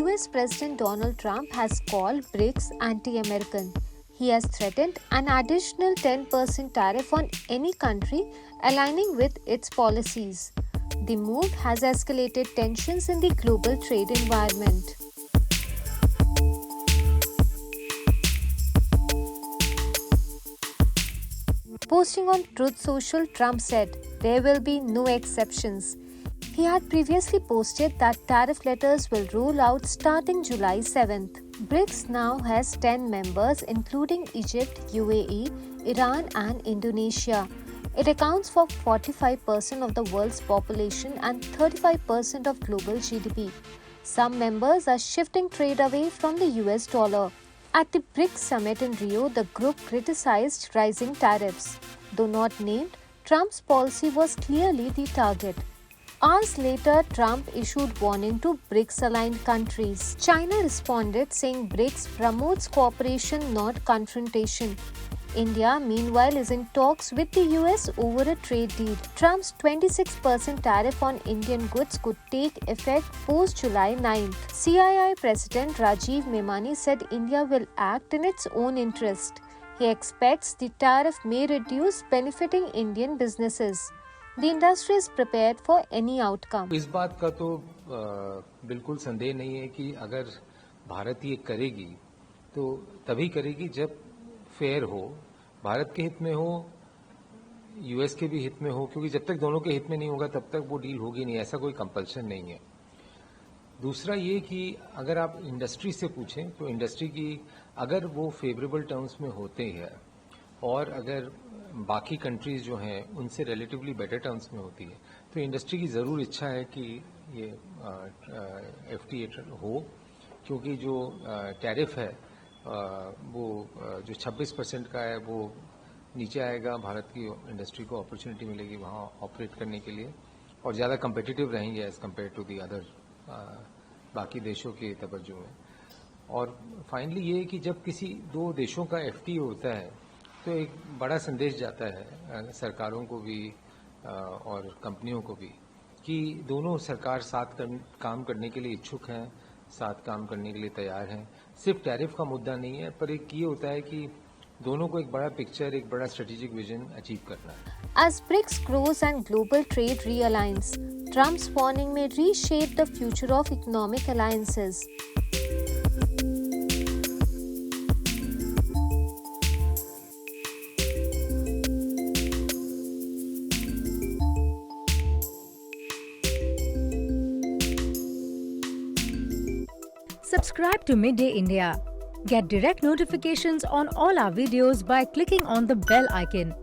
US President Donald Trump has called BRICS anti-American. He has threatened an additional 10% tariff on any country aligning with its policies. The move has escalated tensions in the global trade environment. Posting on Truth Social, Trump said, "There will be no exceptions." He had previously posted that tariff letters will roll out starting July 7th. BRICS now has 10 members including Egypt, UAE, Iran and Indonesia. It accounts for 45% of the world's population and 35% of global GDP. Some members are shifting trade away from the US dollar. At the BRICS summit in Rio, the group criticized rising tariffs. Though not named, Trump's policy was clearly the target. Hours later, Trump issued warning to BRICS-aligned countries. China responded saying BRICS promotes cooperation, not confrontation. India, meanwhile, is in talks with the US over a trade deal. Trump's 26% tariff on Indian goods could take effect post-July 9th. CII President Rajiv Memani said India will act in its own interest. He expects the tariff may reduce, benefiting Indian businesses. The industry is prepared for any outcome. इस बात का तो बिल्कुल संदेह नहीं है कि अगर भारत ये करेगी तो तभी करेगी जब फेयर हो, भारत के हित में हो, यूएस के भी हित में हो, क्योंकि जब तक दोनों के हित में नहीं होगा तब तक वो डील होगी नहीं, ऐसा कोई कंपल्शन नहीं है। दूसरा ये कि अगर आप इंडस्ट्री से पूछें तो इंडस्ट्री की अगर वो फेवरेबल टर्म्स में होते हैं और अगर बाकी कंट्रीज जो हैं उनसे रिलेटिवली बेटर टर्म्स में होती है तो इंडस्ट्री की ज़रूर इच्छा है कि ये FTA हो, क्योंकि जो टैरिफ है वो जो 26% का है वो नीचे आएगा, भारत की इंडस्ट्री को अपॉर्चुनिटी मिलेगी वहाँ ऑपरेट करने के लिए और ज़्यादा कम्पिटिटिव रहेंगे as compare to the other बाकी देशों के तवज्जो में। और फाइनली ये है कि जब किसी दो देशों का FTA होता है तो एक बड़ा संदेश जाता है सरकारों को भी और कंपनियों को भी कि दोनों सरकार साथ काम करने के लिए इच्छुक हैं, साथ काम करने के लिए तैयार हैं। सिर्फ टैरिफ का मुद्दा नहीं है, पर एक ये होता है कि दोनों को एक बड़ा पिक्चर, एक बड़ा स्ट्रेटेजिक विजन अचीव करना है। As BRICS grows and global trade realigns, Trump's warning may reshape the future of economic alliances. Subscribe to Midday India. Get direct notifications on all our videos by clicking on the bell icon.